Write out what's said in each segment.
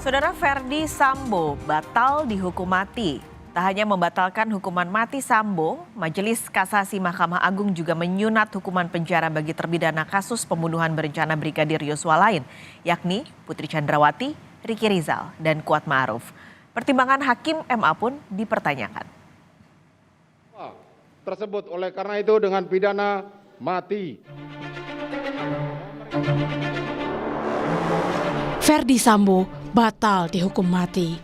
Saudara Ferdi Sambo batal dihukum mati. Tak hanya membatalkan hukuman mati Sambo, Majelis Kasasi Mahkamah Agung juga menyunat hukuman penjara bagi terpidana kasus pembunuhan berencana Brigadir Yosua lain, yakni Putri Chandrawati, Ricky Rizal, dan Kuat Ma'ruf. Pertimbangan Hakim MA pun dipertanyakan. Tersebut oleh karena itu dengan pidana mati. Ferdi Sambo batal dihukum mati.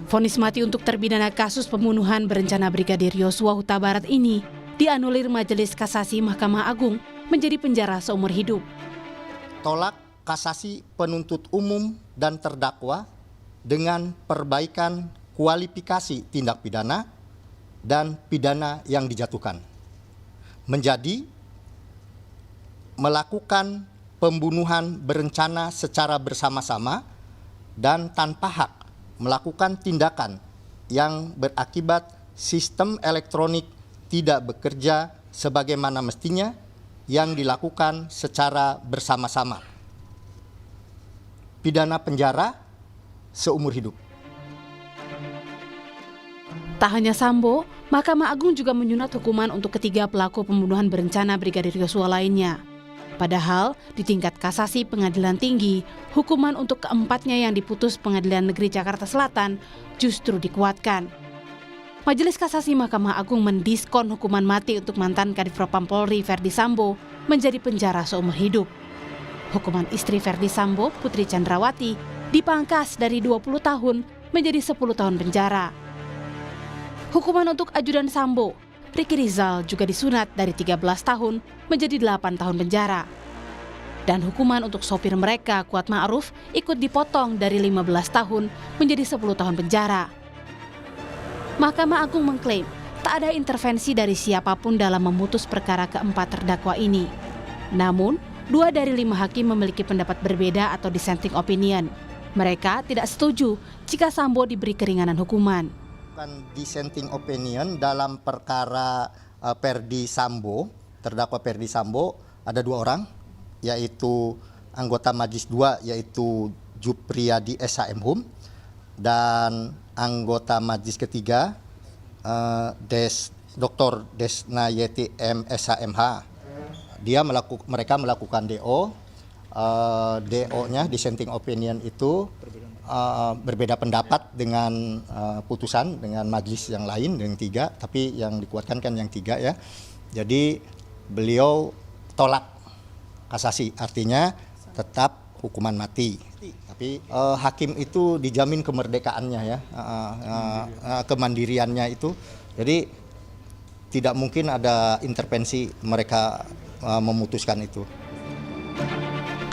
Vonis mati untuk terpidana kasus pembunuhan berencana Brigadir Yosua Huta Barat ini dianulir Majelis Kasasi Mahkamah Agung menjadi penjara seumur hidup. Tolak kasasi penuntut umum dan terdakwa dengan perbaikan kualifikasi tindak pidana dan pidana yang dijatuhkan. Menjadi melakukan pembunuhan berencana secara bersama-sama dan tanpa hak melakukan tindakan yang berakibat sistem elektronik tidak bekerja sebagaimana mestinya yang dilakukan secara bersama-sama. Pidana penjara seumur hidup. Tak hanya Sambo, Mahkamah Agung juga menyunat hukuman untuk ketiga pelaku pembunuhan berencana Brigadir Yosua lainnya. Padahal di tingkat kasasi Pengadilan Tinggi, hukuman untuk keempatnya yang diputus Pengadilan Negeri Jakarta Selatan justru dikuatkan. Majelis Kasasi Mahkamah Agung mendiskon hukuman mati untuk mantan Kadif Propam Polri Ferdi Sambo menjadi penjara seumur hidup. Hukuman istri Ferdi Sambo, Putri Chandrawati, dipangkas dari 20 tahun menjadi 10 tahun penjara. Hukuman untuk ajudan Sambo, Ricky Rizal juga disunat dari 13 tahun menjadi 8 tahun penjara. Dan hukuman untuk sopir mereka, Kuat Ma'ruf, ikut dipotong dari 15 tahun menjadi 10 tahun penjara. Mahkamah Agung mengklaim tak ada intervensi dari siapapun dalam memutus perkara keempat terdakwa ini. Namun, 2 dari 5 hakim memiliki pendapat berbeda atau dissenting opinion. Mereka tidak setuju jika Sambo diberi keringanan hukuman. Dissenting opinion dalam perkara Ferdi Sambo, terdakwa Ferdi Sambo ada 2 orang, yaitu anggota Majelis 2 yaitu Jupriyadi SHM dan anggota Majelis ketiga Dr. Desnayeti MSHMH. Mereka melakukan DO, DO-nya dissenting opinion itu berbeda pendapat dengan putusan dengan majelis yang lain yang 3, tapi yang dikuatkan kan yang 3 ya. Jadi beliau tolak kasasi, artinya tetap hukuman mati. Tapi hakim itu dijamin kemerdekaannya ya, kemandiriannya itu. Jadi tidak mungkin ada intervensi mereka memutuskan itu.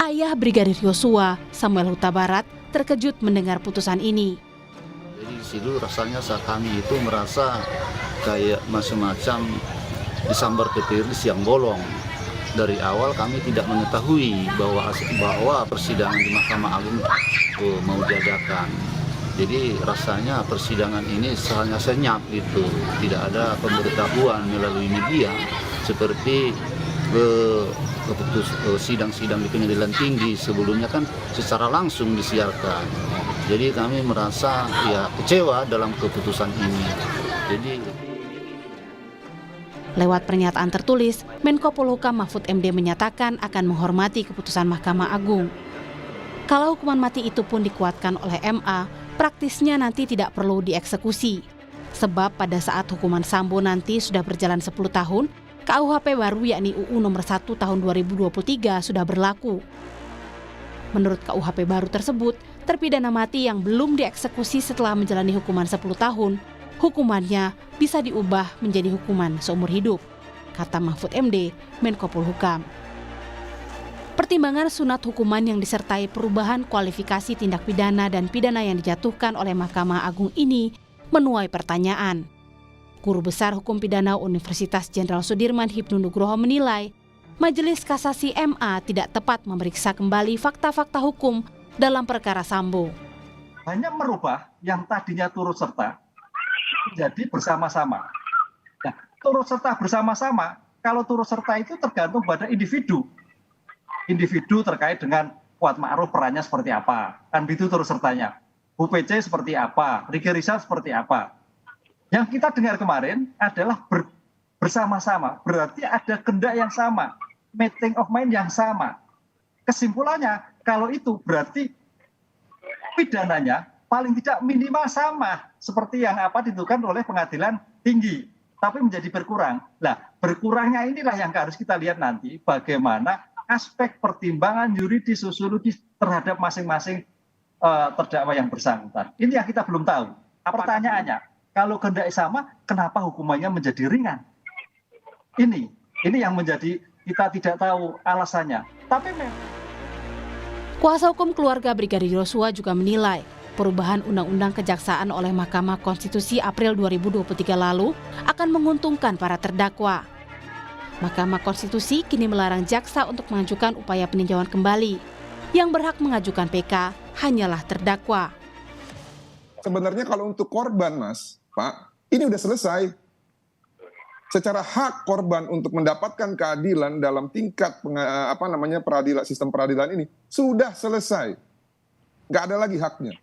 Ayah Brigadir Yosua, Samuel Huta Barat, terkejut mendengar putusan ini. Jadi di situ rasanya kami itu merasa kayak macam-macam disambar petir di siang bolong. Dari awal kami tidak mengetahui bahwa persidangan di Mahkamah Agung mau diadakan. Jadi rasanya persidangan ini hanya senyap itu, tidak ada pemberitahuan melalui media seperti sidang-sidang di Pengadilan Tinggi sebelumnya kan secara langsung disiarkan. Jadi kami merasa kecewa dalam keputusan ini. Lewat pernyataan tertulis, Menko Polhukam Mahfud MD menyatakan akan menghormati keputusan Mahkamah Agung. Kalau hukuman mati itu pun dikuatkan oleh MA, praktisnya nanti tidak perlu dieksekusi. Sebab pada saat hukuman Sambo nanti sudah berjalan 10 tahun, KUHP baru yakni UU nomor 1 tahun 2023 sudah berlaku. Menurut KUHP baru tersebut, terpidana mati yang belum dieksekusi setelah menjalani hukuman 10 tahun, hukumannya bisa diubah menjadi hukuman seumur hidup, kata Mahfud MD, Menko Polhukam. Pertimbangan sunat hukuman yang disertai perubahan kualifikasi tindak pidana dan pidana yang dijatuhkan oleh Mahkamah Agung ini menuai pertanyaan. Guru Besar Hukum Pidana Universitas Jenderal Sudirman Hipnu Nugroho menilai Majelis Kasasi MA tidak tepat memeriksa kembali fakta-fakta hukum dalam perkara Sambo. Hanya merubah yang tadinya turut serta menjadi bersama-sama. Nah, turut serta bersama-sama, kalau turut serta itu tergantung pada individu. Individu terkait dengan Kuat Ma'ruf perannya seperti apa, kan itu turut sertanya. Bu PC seperti apa, Ricky Rizal seperti apa. Yang kita dengar kemarin adalah bersama-sama, berarti ada kehendak yang sama, meeting of mind yang sama. Kesimpulannya, kalau itu berarti pidananya paling tidak minimal sama seperti yang ditentukan oleh pengadilan tinggi, tapi menjadi berkurang. Nah, berkurangnya inilah yang harus kita lihat nanti bagaimana aspek pertimbangan yuridis sosiologis terhadap masing-masing terdakwa yang bersangkutan. Ini yang kita belum tahu. Pertanyaannya, kalau kehendak sama, kenapa hukumannya menjadi ringan? Ini yang menjadi kita tidak tahu alasannya. Tapi Kuasa hukum keluarga Brigadir Yosua juga menilai perubahan Undang-Undang Kejaksaan oleh Mahkamah Konstitusi April 2023 lalu akan menguntungkan para terdakwa. Mahkamah Konstitusi kini melarang jaksa untuk mengajukan upaya peninjauan kembali. Yang berhak mengajukan PK hanyalah terdakwa. Sebenarnya kalau untuk korban, Mas, Pak, ini udah selesai. Secara hak korban untuk mendapatkan keadilan dalam tingkat peradilan, sistem peradilan ini sudah selesai. Nggak ada lagi haknya.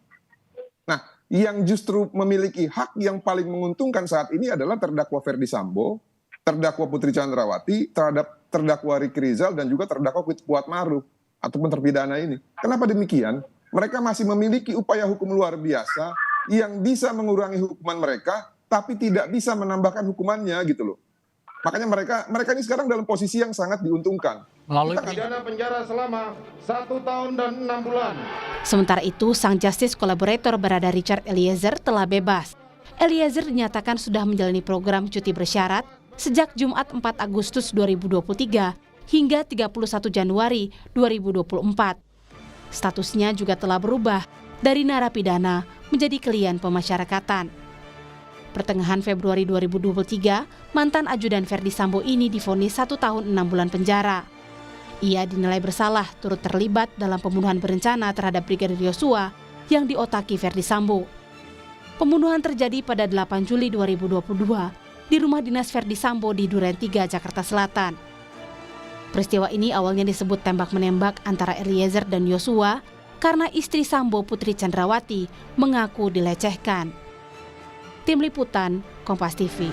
Nah, yang justru memiliki hak yang paling menguntungkan saat ini adalah terdakwa Ferdi Sambo, terdakwa Putri Chandrawati, terhadap terdakwa Ricky Rizal, dan juga terdakwa Kuatmaruf ataupun terpidana ini. Kenapa demikian? Mereka masih memiliki upaya hukum luar biasa yang bisa mengurangi hukuman mereka, tapi tidak bisa menambahkan hukumannya gitu loh. Makanya mereka ini sekarang dalam posisi yang sangat diuntungkan. Melalui pidana penjara selama 1 tahun dan 6 bulan. Sementara itu, sang justice collaborator barada Richard Eliezer telah bebas. Eliezer dinyatakan sudah menjalani program cuti bersyarat sejak Jumat 4 Agustus 2023 hingga 31 Januari 2024. Statusnya juga telah berubah dari narapidana menjadi klien pemasyarakatan. Pertengahan Februari 2023, mantan ajudan Ferdi Sambo ini divonis 1 tahun 6 bulan penjara. Ia dinilai bersalah turut terlibat dalam pembunuhan berencana terhadap Brigadir Yosua yang diotaki Ferdi Sambo. Pembunuhan terjadi pada 8 Juli 2022 di rumah dinas Ferdi Sambo di Duren 3, Jakarta Selatan. Peristiwa ini awalnya disebut tembak-menembak antara Eliezer dan Yosua karena istri Sambo, Putri Chandrawati, mengaku dilecehkan. Tim Liputan, Kompas TV.